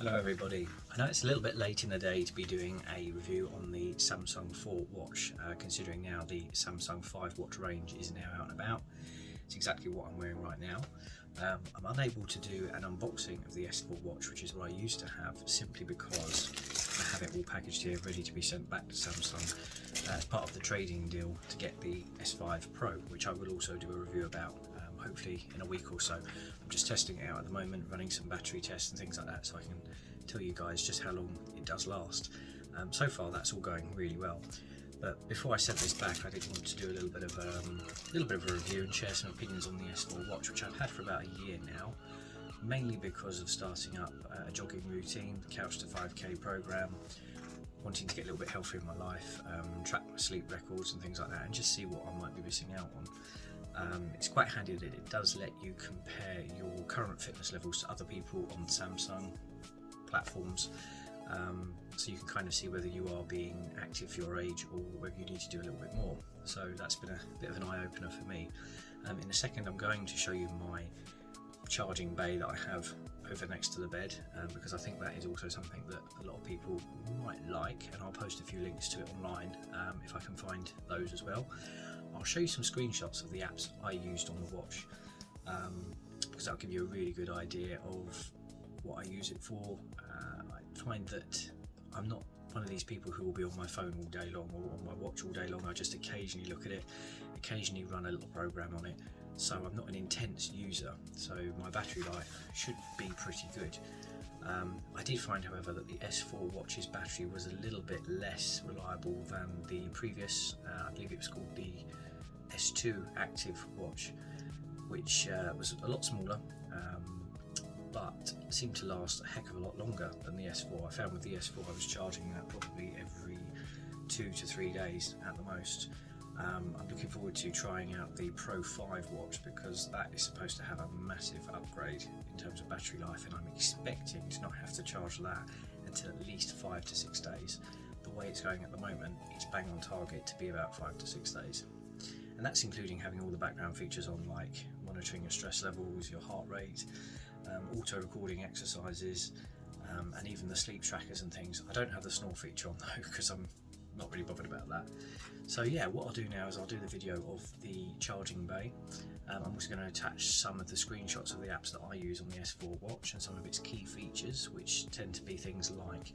Hello everybody. I know it's a little bit late in the day to be doing a review on the Samsung 4 watch, considering now the Samsung 5 watch range is now out and about. It's exactly what I'm wearing right now. I'm unable to do an unboxing of the S4 watch, which is what I used to have, simply because I have it all packaged here ready to be sent back to Samsung as part of the trading deal to get the S5 Pro, which I will also do a review about hopefully in a week or so. I'm just testing it out at the moment, running some battery tests and things like that, so I can tell you guys just how long it does last. So far that's all going really well. But before I sent this back, I did want to do a little bit of a review and share some opinions on the S4 watch, which I've had for about a year now, mainly because of starting up a jogging routine, the Couch to 5K program, wanting to get a little bit healthier in my life, track my sleep records and things like that, and just see what I might be missing out on. It's quite handy that it does let you compare your current fitness levels to other people on Samsung platforms, so you can kind of see whether you are being active for your age or whether you need to do a little bit more. So that's been a bit of an eye-opener for me. In a second I'm going to show you my charging bay that I have over next to the bed, because I think that is also something that a lot of people might like, and I'll post a few links to it online if I can find those as well. I'll show you some screenshots of the apps I used on the watch, because that'll give you a really good idea of what I use it for. I find that I'm not one of these people who will be on my phone all day long or on my watch all day long. I just occasionally look at it, occasionally run a little program on it, so I'm not an intense user, so my battery life should be pretty good. I did find, however, that the S4 watch's battery was a little bit less reliable than the previous, I believe it was called the S2 active watch, which was a lot smaller, but seemed to last a heck of a lot longer than the S4. I found with the S4 I was charging that probably every 2 to 3 days at the most. I'm looking forward to trying out the Pro 5 watch, because that is supposed to have a massive upgrade in terms of battery life, and I'm expecting to not have to charge that until at least 5 to 6 days. The way it's going at the moment, it's bang on target to be about 5 to 6 days. And that's including having all the background features on, like monitoring your stress levels, your heart rate, auto recording exercises, and even the sleep trackers and things. I don't have the snore feature on though, because I'm not really bothered about that. So yeah, what I'll do now is I'll do the video of the charging bay. I'm also going to attach some of the screenshots of the apps that I use on the S4 watch and some of its key features, which tend to be things like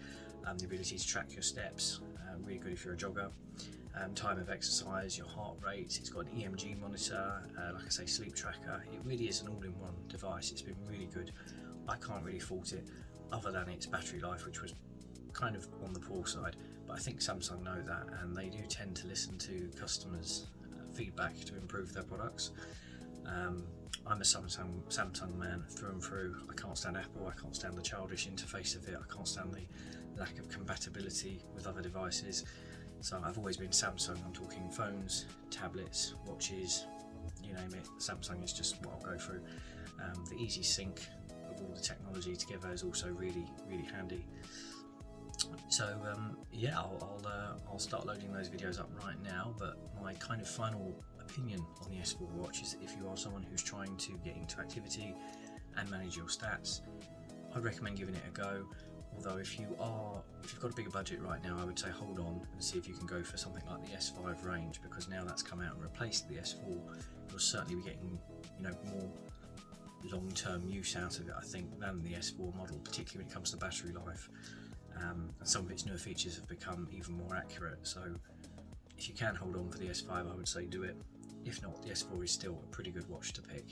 the ability to track your steps, really good if you're a jogger, time of exercise, your heart rate. It's got an EMG monitor, like I say, sleep tracker. It really is an all-in-one device. It's been really good. I can't really fault it, other than its battery life, which was kind of on the poor side, but I think Samsung know that, and they do tend to listen to customers' feedback to improve their products. I'm a Samsung man through and through. I can't stand Apple, I can't stand the childish interface of it, I can't stand the lack of compatibility with other devices. So I've always been Samsung. I'm talking phones, tablets, watches, you name it. Samsung is just what I'll go through. The easy sync of all the technology together is also really, really handy. So yeah, I'll start loading those videos up right now, but my kind of final opinion on the S4 watch is that if you are someone who's trying to get into activity and manage your stats, I'd recommend giving it a go. Although if you've got a bigger budget right now, I would say hold on and see if you can go for something like the S5 range, because now that's come out and replaced the S4, you'll certainly be getting, more long-term use out of it, I think, than the S4 model, particularly when it comes to battery life. And some of its newer features have become even more accurate, so if you can hold on for the S5, I would say do it. If not, the S4 is still a pretty good watch to pick.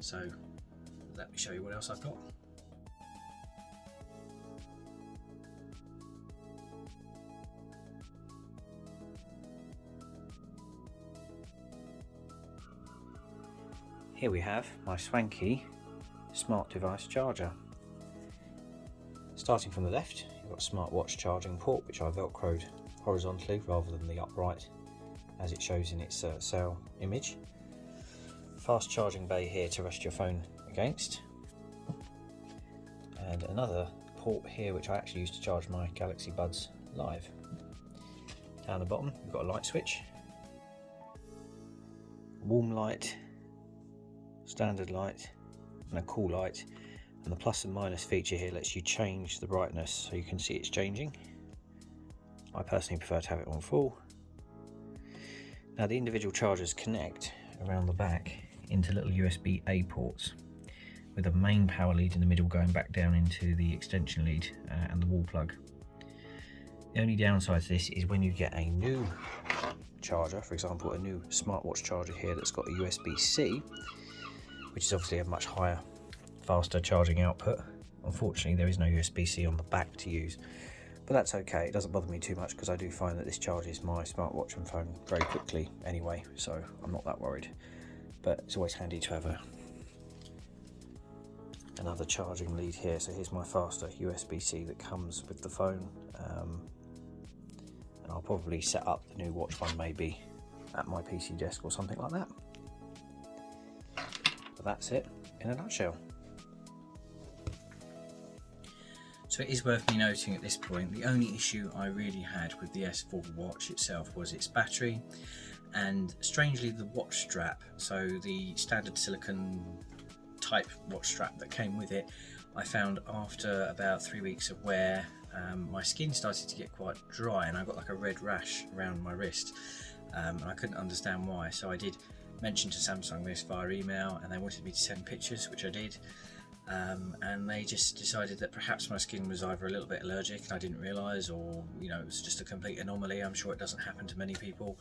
So let me show you what else I've got. Here we have my swanky smart device charger. Starting from the left, you've got a smartwatch charging port, which I velcroed horizontally rather than the upright as it shows in its sale image. Fast charging bay here to rest your phone against, and another port here which I actually use to charge my Galaxy Buds Live. Down the bottom we've got a light switch, warm light, standard light and a cool light, And the plus and minus feature here lets you change the brightness so you can see it's changing. I personally prefer to have it on full. Now the individual chargers connect around the back into little USB-A ports, with a main power lead in the middle going back down into the extension lead and the wall plug. The only downside to this is when you get a new charger, for example a new smartwatch charger here that's got a USB-C, which is obviously a much higher, faster charging output. Unfortunately there is no USB-C on the back to use, but that's okay, it doesn't bother me too much because I do find that this charges my smartwatch and phone very quickly anyway, so I'm not that worried. But it's always handy to have another charging lead here. So here's my faster USB-C that comes with the phone, and I'll probably set up the new watch one maybe at my PC desk or something like that. But that's it in a nutshell. So it is worth me noting at this point, the only issue I really had with the S4 watch itself was its battery, and strangely the watch strap. So the standard silicone type watch strap that came with it, I found after about 3 weeks of wear, my skin started to get quite dry and I got like a red rash around my wrist, and I couldn't understand why. So I did mention to Samsung this via email, and they wanted me to send pictures, which I did. And they just decided that perhaps my skin was either a little bit allergic and I didn't realise, or you know, it was just a complete anomaly. I'm sure it doesn't happen to many people.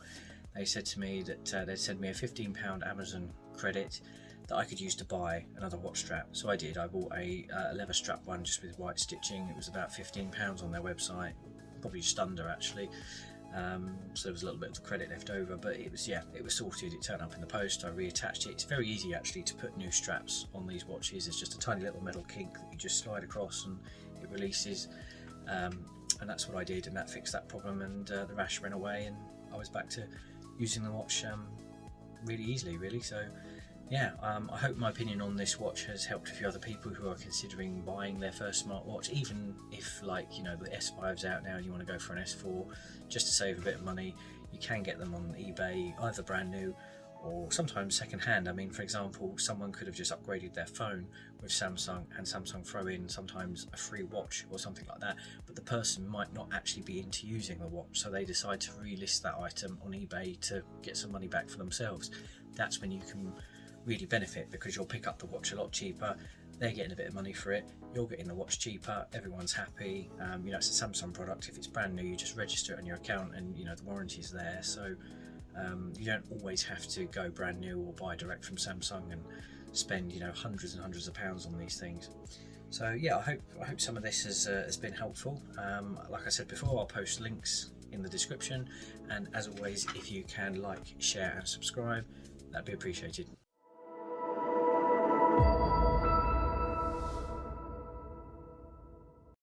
They said to me that they'd send me a £15 Amazon credit that I could use to buy another watch strap. So I did. I bought a leather strap one just with white stitching. It was about £15 on their website, probably just under actually. So there was a little bit of the credit left over, but it was, yeah, it was sorted. It turned up in the post. I reattached it. It's very easy actually to put new straps on these watches. It's just a tiny little metal kink that you just slide across and it releases, and that's what I did, and that fixed that problem, and the rash went away and I was back to using the watch really easily really. So yeah, I hope my opinion on this watch has helped a few other people who are considering buying their first smartwatch, even if, like, you know, the S5's out now and you want to go for an S4 just to save a bit of money. You can get them on eBay, either brand new or sometimes second hand. I mean, for example, someone could have just upgraded their phone with Samsung, and Samsung throw in sometimes a free watch or something like that, but the person might not actually be into using the watch, so they decide to relist that item on eBay to get some money back for themselves. That's when you can really benefit, because you'll pick up the watch a lot cheaper, they're getting a bit of money for it, you're getting the watch cheaper, everyone's happy. You know, it's a Samsung product. If it's brand new, you just register it on your account and, you know, the warranty's there. So you don't always have to go brand new or buy direct from Samsung and spend, you know, hundreds and hundreds of pounds on these things. So yeah, I hope some of this has been helpful. Like I said before, I'll post links in the description, and as always, if you can like, share and subscribe, that'd be appreciated.